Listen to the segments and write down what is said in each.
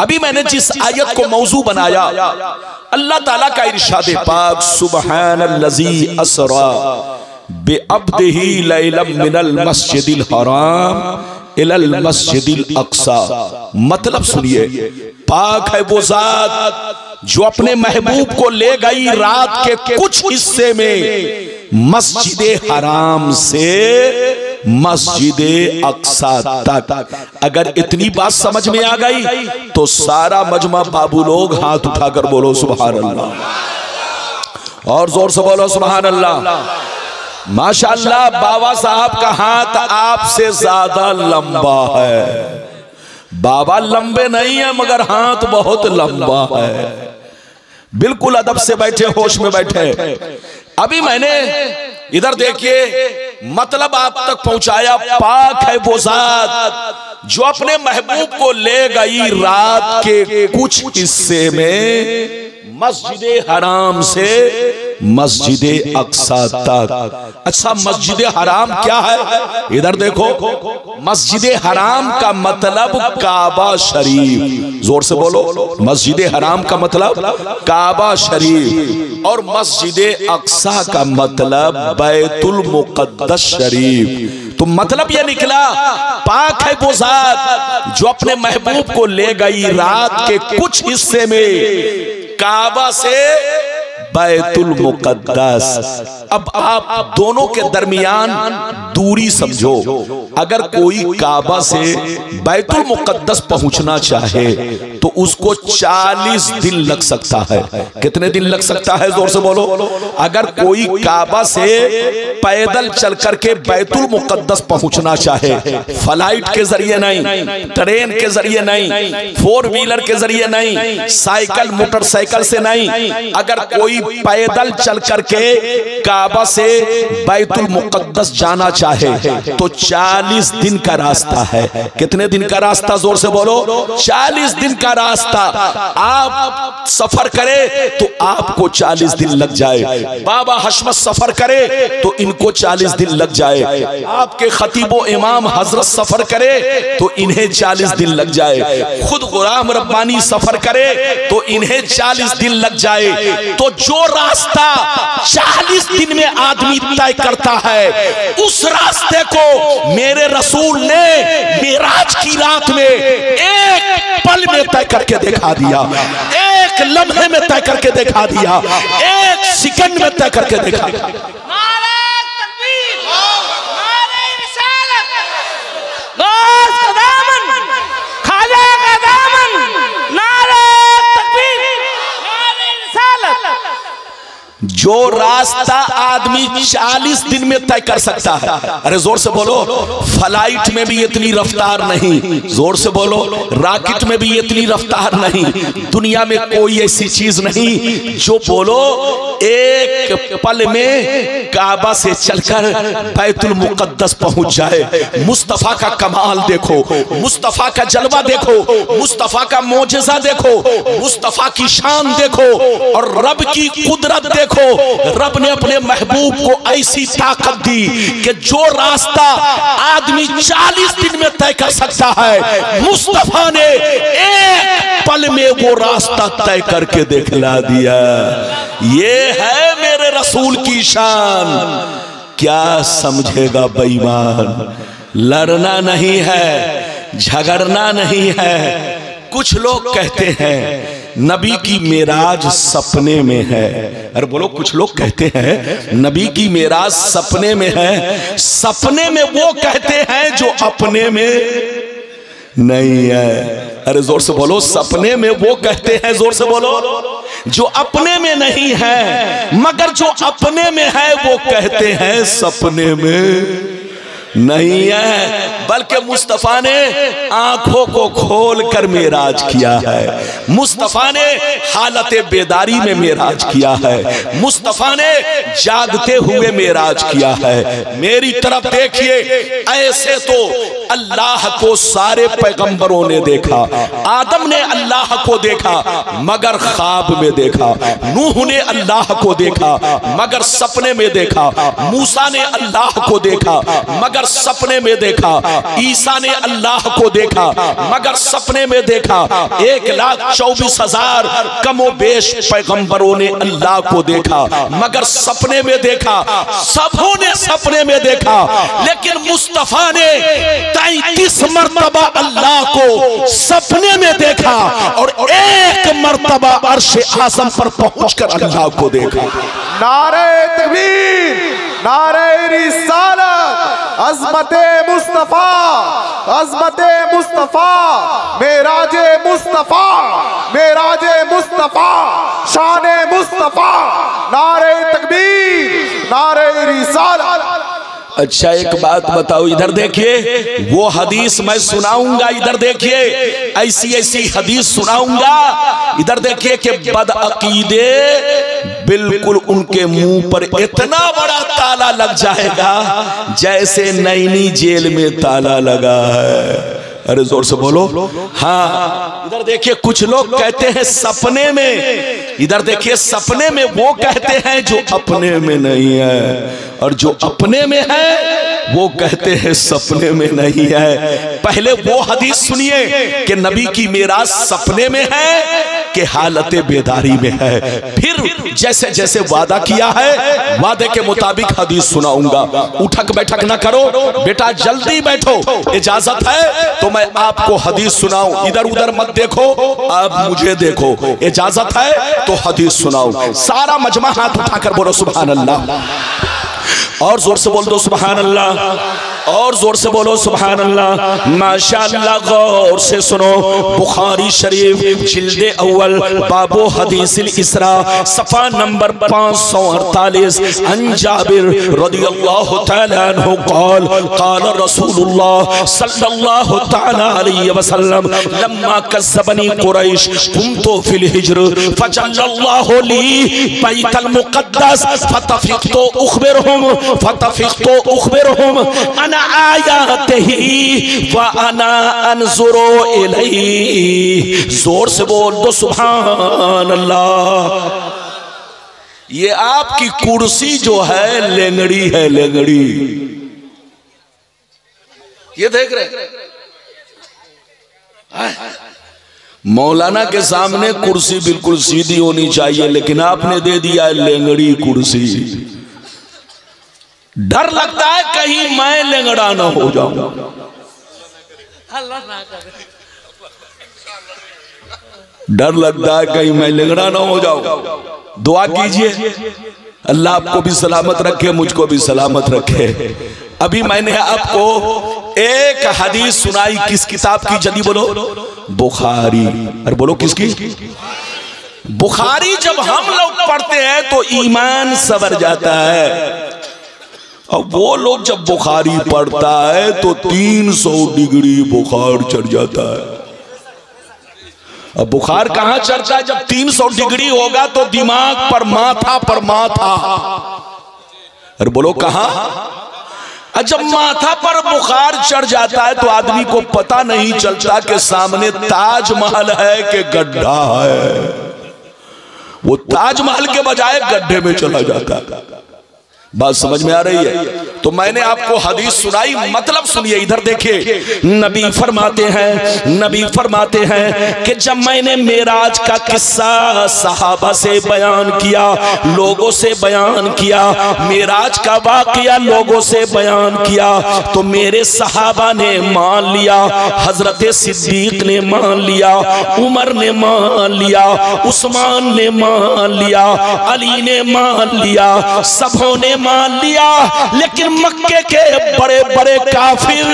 अभी मैंने जिस आयत को मौजू बनाया, अल्लाह ताला का इरशाद पाक सुब्हानल्लज़ी असरा बिअब्दिही लैलन मिनल मस्जिदिल हराम इलल मस्जिदिल अक्सा। मतलब सुनिए, पाक है वो जात जो अपने महबूब को ले गई रात के कुछ हिस्से में मस्जिद हराम से मस्जिद अक्सा तक। अगर इतनी बात समझ में आ गई तो सारा मजमा बाबू लोग हाथ उठाकर बोलो सुभान अल्लाह, और जोर से बोलो सुभान अल्लाह। माशाअल्लाह, बाबा साहब का हाथ आपसे ज्यादा लंबा है। बाबा लंबे नहीं है मगर हाथ बहुत लंबा है। बिल्कुल अदब से बैठे, होश में बैठे। अभी मैंने इधर देखिए मतलब आप तक पहुंचाया, पाक है वो जात जो अपने महबूब को ले गई रात के कुछ हिस्से में मस्जिद हराम से मस्जिद अक्सा तक। अच्छा, मस्जिद हराम क्या है? इधर देखो, मस्जिद हराम का मतलब काबा शरीफ। जोर से बोलो, मस्जिद हराम का मतलब काबा शरीफ, और मस्जिद अक्सा का मतलब बैतुल मुक़द्दस शरीफ। तो मतलब यह निकला, पाक है वो जात जो अपने महबूब को ले गई रात के कुछ हिस्से में काबा से बैतुल मुक़द्दस। अब आप दोनों के दरमियान दूरी समझो। अगर कोई काबा से बैतुल मुक़द्दस पहुंचना चाहे तो उसको 40 दिन लग सकता है। कितने दिन लग सकता है? जोर से बोलो। अगर कोई काबा से पैदल चल करके बैतुल मुक़द्दस पहुंचना चाहे, फ्लाइट के जरिए नहीं, ट्रेन के जरिए नहीं, 4 व्हीलर के जरिए नहीं, साइकिल मोटरसाइकिल से नहीं, अगर कोई पैदल चल करके काबा से बैतुल मुक़द्दस जाना चाहे तो 40 दिन का रास्ता है। कितने दिन का रास्ता? जोर से बोलो। 40 दिन का रास्ता आप सफर करें तो आपको 40 दिन लग जाए। बाबा हशमत सफर करे तो इनको 40 दिन लग जाए। आपके खतीबो इमाम हजरत सफर करे तो इन्हें 40 दिन लग जाए। खुद गुलाम रब्बानी सफर करे तो इन्हें 40 दिन लग जाए। तो जो रास्ता 40 दिन में आदमी तय करता है, उस रास्ते को मेरे रसूल ने मेराज की रात में एक पल में तय करके दिखा दिया, एक लम्हे में तय करके दिखा दिया, एक सेकंड में तय करके दिखा दिया। जो रास्ता आदमी 40 दिन में तय कर सकता है, अरे जोर से बोलो, फ्लाइट में भी इतनी रफ्तार नहीं। जोर से बोलो, रॉकेट में भी इतनी रफ्तार नहीं। दुनिया में कोई ऐसी चीज नहीं जो बोलो एक पल में काबा से चलकर बैतुल मुक़द्दस पहुंच जाए। मुस्तफा का कमाल देखो, मुस्तफा का जलवा देखो, मुस्तफा का मोजज़ा देखो, मुस्तफा की शान देखो, और रब की कुदरत देखो। रब ने अपने महबूब को ऐसी ताकत दी कि जो रास्ता आदमी 40 दिन में तय कर सकता है, मुस्तफा ने एक पल में वो रास्ता तय करके दिखला दिया। ये है मेरे रसूल की शान। क्या समझेगा बेईमान? लड़ना नहीं है, झगड़ना नहीं है। कुछ लोग कहते हैं नबी की मेराज सपने में है। अरे बोलो, कुछ लोग कहते हैं नबी की मेराज सपने में है। सपने में वो कहते हैं जो अपने में नहीं है। अरे जोर से बोलो, सपने में वो कहते हैं, जोर से बोलो, जो अपने में नहीं है, मगर जो अपने में है वो कहते हैं सपने में नहीं है। बल्कि मुस्तफा ने आंखों को खोल कर मेराज किया है। मुस्तफा ने हालत बेदारी में मेराज किया है, मुस्तफा ने जागते हुए मेराज किया है। मेरी तरफ देखिए, ऐसे तो अल्लाह को सारे पैगंबरों ने देखा। आदम ने अल्लाह को देखा मगर ख्वाब में देखा, नूह ने अल्लाह को देखा मगर सपने में देखा, मूसा ने अल्लाह को देखा मगर सपने में देखा, ईसा ने अल्लाह को देखा मगर सपने में देखा। 1,24,000 कमोबेश पैगंबरों ने अल्लाह को देखा मगर सपने में देखा, सबों ने सपने में देखा। लेकिन मुस्तफा ने 33 मर्तबा अल्लाह को सपने में देखा और एक मर्तबा अर्शे आज़म पर पहुंचकर अल्लाह को देखा। नारे तकबीर, नारे रिसालत, अज़मते मुस्तफा, अज़मते मुस्तफा, मेराजे मुस्तफा, मेराजे मुस्तफा, शाने मुस्तफा, नारे तकबीर, नारे रिसालत। अच्छा एक बात बताओ, इधर देखिए, वो हदीस मैं सुनाऊंगा, इधर देखिए, ऐसी ऐसी हदीस सुनाऊंगा, इधर देखिए कि बदअकीदे बिल्कुल उनके मुंह पर इतना बड़ा ताला लग जाएगा जैसे नैनी जेल में ताला लगा है। अरे जोर से बोलो हाँ। इधर देखिए, कुछ लोग कहते हैं सपने में, इधर देखिए सपने में वो कहते हैं जो अपने में नहीं है, और जो अपने में है वो कहते हैं सपने में नहीं है। पहले वो हदीस सुनिए कि नबी की मेराज सपने में है कि हालत बेदारी में है। फिर जैसे जैसे वादा किया है वादे के मुताबिक हदीस सुनाऊंगा। उठक बैठक ना करो बेटा, जल्दी बैठो, इजाजत है तो मैं आपको हदीस सुनाऊं, इधर उधर मत देखो, आप मुझे देखो, इजाजत है तो हदीस सुनाऊं। सारा मजमा हाथ उठाकर बोलो सुभान अल्लाह, और जोर से बोल दो सुभान अल्लाह, और जोर से बोलो सुभान अल्लाह, माशाअल्लाह। गौर से सुनो, बुखारी शरीफ जिल्दे अव्वल बाबो हदीसिल इसरा सफा नंबर 548, अन जाबिर रदियल्लाहु तआला अन्हु क़ाल क़ाल रसूलुल्लाह सल्लल्लाहु तआला अलैहि वसल्लम लम्मा कज़्ज़बनी कुरैश कुन्तु फिल हिज्र फजल्लल्लाहु ली बैतल मुक़द्दस फतफ़िक़्तु उख़बिरुहुम अना आयातिही व अना अनज़ुरु इलैहि। जोर से बोल दो सुभान अल्लाह। ये आपकी कुर्सी जो है लेंगड़ी है, लेंगड़ी, ये देख रहे मौलाना के सामने कुर्सी बिल्कुल सीधी होनी चाहिए, लेकिन आपने दे दिया है लेंगड़ी कुर्सी। डर लगता है कहीं मैं लेंगड़ा ना हो जाऊं। डर लगता है कहीं मैं लेंगड़ा ना हो जाऊं। दुआ कीजिए अल्लाह आपको भी सलामत रखे, मुझको भी सलामत रखे। अभी मैंने आपको एक हदीस सुनाई, किस किताब की? जल्दी बोलो, बुखारी। अरे बोलो किसकी? बुखारी। जब हम लोग पढ़ते हैं तो ईमान सवर जाता है, और वो लोग जब बुखारी पढ़ता है तो 300 डिग्री बुखार चढ़ जाता है। अब बुखार कहां चढ़ता है? जब 300 डिग्री होगा तो दिमाग पर, माथा पर माथा। अरे बोलो कहां? जब माथा पर बुखार चढ़ जाता है तो आदमी को पता नहीं चलता कि सामने ताजमहल है कि गड्ढा है। वो ताजमहल के बजाय गड्ढे में चला जाता है। बात समझ में आ रही है? तो मैंने आपको हदीस सुनाई, मतलब सुनिए, इधर देखिए। नबी फरमाते हैं कि जब मैंने मेराज का किस्सा सहाबा से बयान किया, लोगों से बयान किया, मेराज का वाकया लोगों से बयान किया, तो मेरे सहाबा ने मान लिया, हजरत सिद्दीक ने मान लिया, उमर ने मान लिया, उस्मान ने मान लिया, अली ने मान लिया, सबों ने मान लिया, लेकिन मक्के के बड़े बड़े काफिर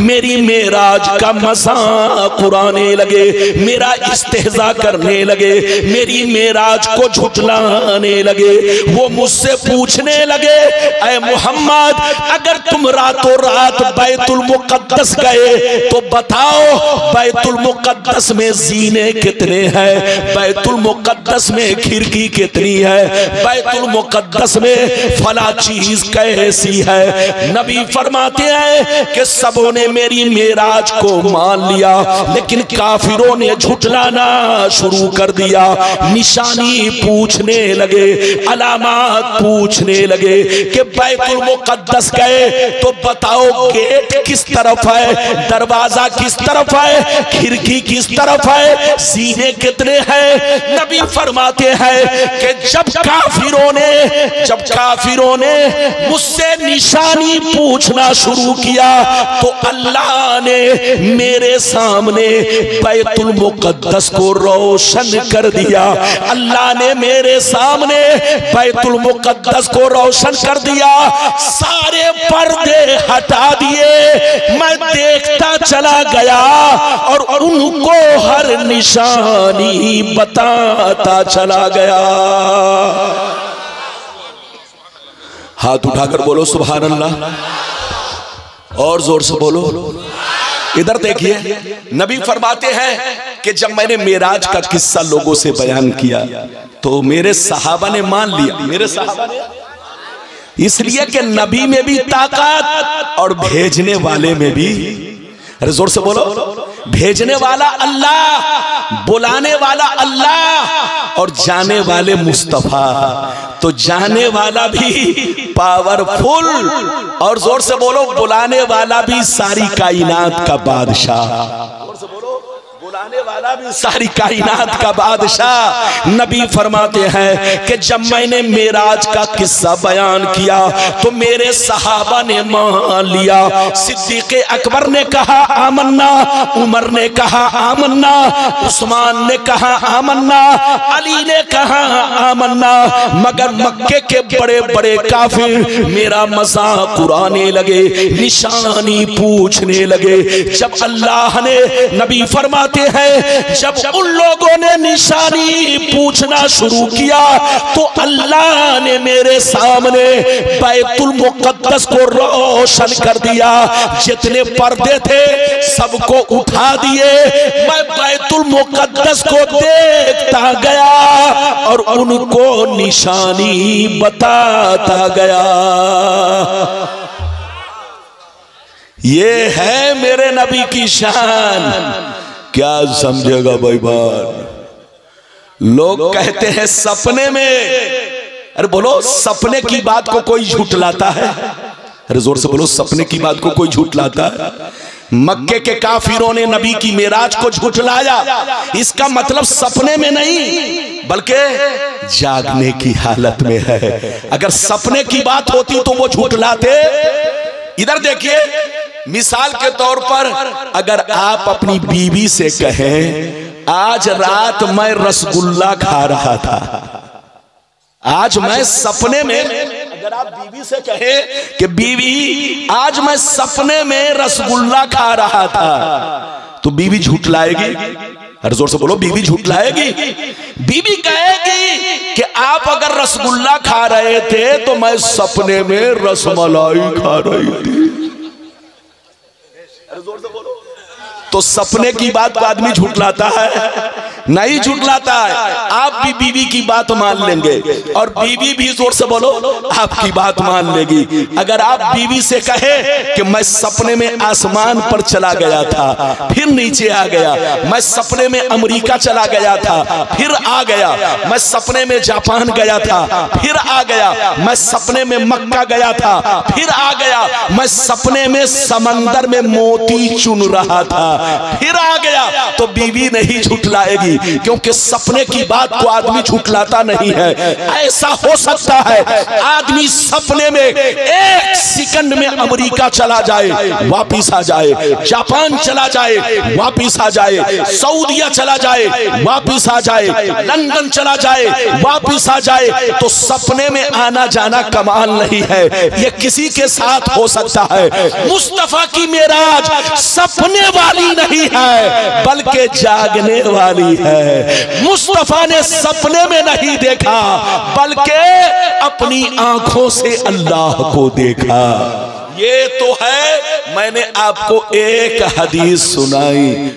मेरी मेराज का मजाक उड़ाने लगे, मेरा इस्तेहजा करने लगे, मेरी मेराज को झुठलाने लगे। वो मुझसे पूछने लगे, ऐ मोहम्मद, अगर तुम रातों रात बैतुल मुकद्दस गए तो बताओ बैतुल मुकद्दस में जीने कितने हैं, बैतुल मुकद्दस में खिड़की कितनी है, बैतुल मुकद्दस में फला चीज कैसी है। नबी फरमाते हैं कि सबों ने मेरी मेराज को मान लिया, लेकिन काफिरों ने झुठलाना शुरू कर दिया। निशानी पूछने लगे, अलामत पूछने लगे कि बैतुल मुकद्दस गए तो बताओ गेट किस तरफ है, दरवाजा किस तरफ है, खिड़की किस तरफ है, सीने कितने हैं। नबी फरमाते हैं कि जब काफिरों ने मुझसे निशानी पूछना शुरू किया तो अल्लाह ने मेरे सामने बैतुल मुकद्दस को रोशन कर दिया। अल्लाह ने मेरे सामने बैतुल मुकद्दस को रोशन कर दिया, सारे पर्दे हटा दिए, मैं देखता चला गया और उनको हर निशानी बताता चला गया। हाथ उठाकर बोलो सुभान अल्लाह, और जोर से बोलो। इधर देखिए, नबी फरमाते हैं कि जब मैंने मेराज का किस्सा लोगों से बयान किया तो मेरे सहाबा ने मान लिया। मेरे सहाबा ने, इसलिए कि नबी में भी ताकत और भेजने वाले में भी, अरे जोर से बोलो, भेजने वाला अल्लाह, बुलाने वाला अल्लाह और जाने वाले मुस्तफा। तो जाने वाला भी पावरफुल और जोर से बोलो बुलाने वाला भी सारी कायनात का बादशाह। जोर से बोलो, बुलाने वाला भी सारी कायनात का बादशाह। नबी फरमाते हैं कि जब मैंने मेराज का किस्सा बयान किया तो मेरे सहाबा ने मान लिया। सिद्दीक़ अकबर ने कहा आमन्ना, उमर ने कहा आमन्ना, उस्मान ने कहा आमन्ना, अली ने कहा आमन्ना, मगर मक्के के बड़े बड़े काफिर मेरा मजाक उड़ाने लगे, निशानी पूछने लगे। जब अल्लाह ने, नबी फरमाते हैं जब उन लोगों ने निशानी पूछना शुरू किया तो अल्लाह ने मेरे सामने बैतुल मुकद्दस को रोशन कर दिया। जितने पर्दे थे सबको उठा दिए, मैं बैतुल मुकद्दस को देखता गया और उनको निशानी बताता गया। ये है मेरे नबी की शान। क्या समझेगा भाई बात? लोग कहते हैं सपने में, अरे बोलो सपने की बात को कोई झूठलाता है? अरे जोर से बोलो, सपने की बात को कोई झूठलाता है? मक्के के काफिरों ने नबी की मेराज को झूठलाया। इसका मतलब सपने में नहीं बल्कि जागने की हालत में है। अगर सपने की बात होती तो वो झूठलाते। इधर देखिए, मिसाल के तौर पर अगर आप अपनी बीवी से कहें आज रात मैं रसगुल्ला खा रहा था, आज मैं सपने में, अगर आप बीवी से कहें कि बीवी आज मैं सपने में रसगुल्ला खा रहा था, तो बीवी झूठलाएगी? अरे जोर से बोलो, बीवी झूठलाएगी? बीवी कहेगी कि आप अगर रसगुल्ला खा रहे थे तो मैं सपने में रसमलाई खा रही थी। जोर से बोलो। तो सपने की बात को आदमी झूठलाता है? नहीं झूठलाता है। आप भी बीवी की बात मान लेंगे और बीवी भी, जोर से बोलो, आपकी बात मान लेगी। अगर आप बीवी से कहे कि मैं सपने में आसमान पर चला गया था फिर नीचे आ गया, मैं सपने में अमेरिका चला गया था फिर आ गया, मैं सपने में जापान गया था फिर आ गया, मैं सपने में मक्का गया था फिर आ गया, मैं सपने में समंदर में मोती चुन रहा था फिर आ गया, तो बीवी नहीं झुठलाएगी। जाएगी, क्योंकि सपने की बात को आदमी झुठलाता नहीं है। ऐसा हो सकता है आदमी सपने में एक सेकंड में अमेरिका चला जाए वापिस आ जाए, जापान चला जाए वापिस आ जाए, सऊदिया चला जाए वापिस आ जाए, लंदन चला जाए वापिस आ जाए। तो सपने में आना जाना कमाल नहीं है, ये किसी के साथ हो सकता है। मुस्तफा की मेराज सपने वाली नहीं है बल्कि जागने वाली है। मुस्तफा ने सपने में नहीं देखा बल्कि अपनी आंखों से अल्लाह को देखा। ये तो है, मैंने आपको एक हदीस सुनाई।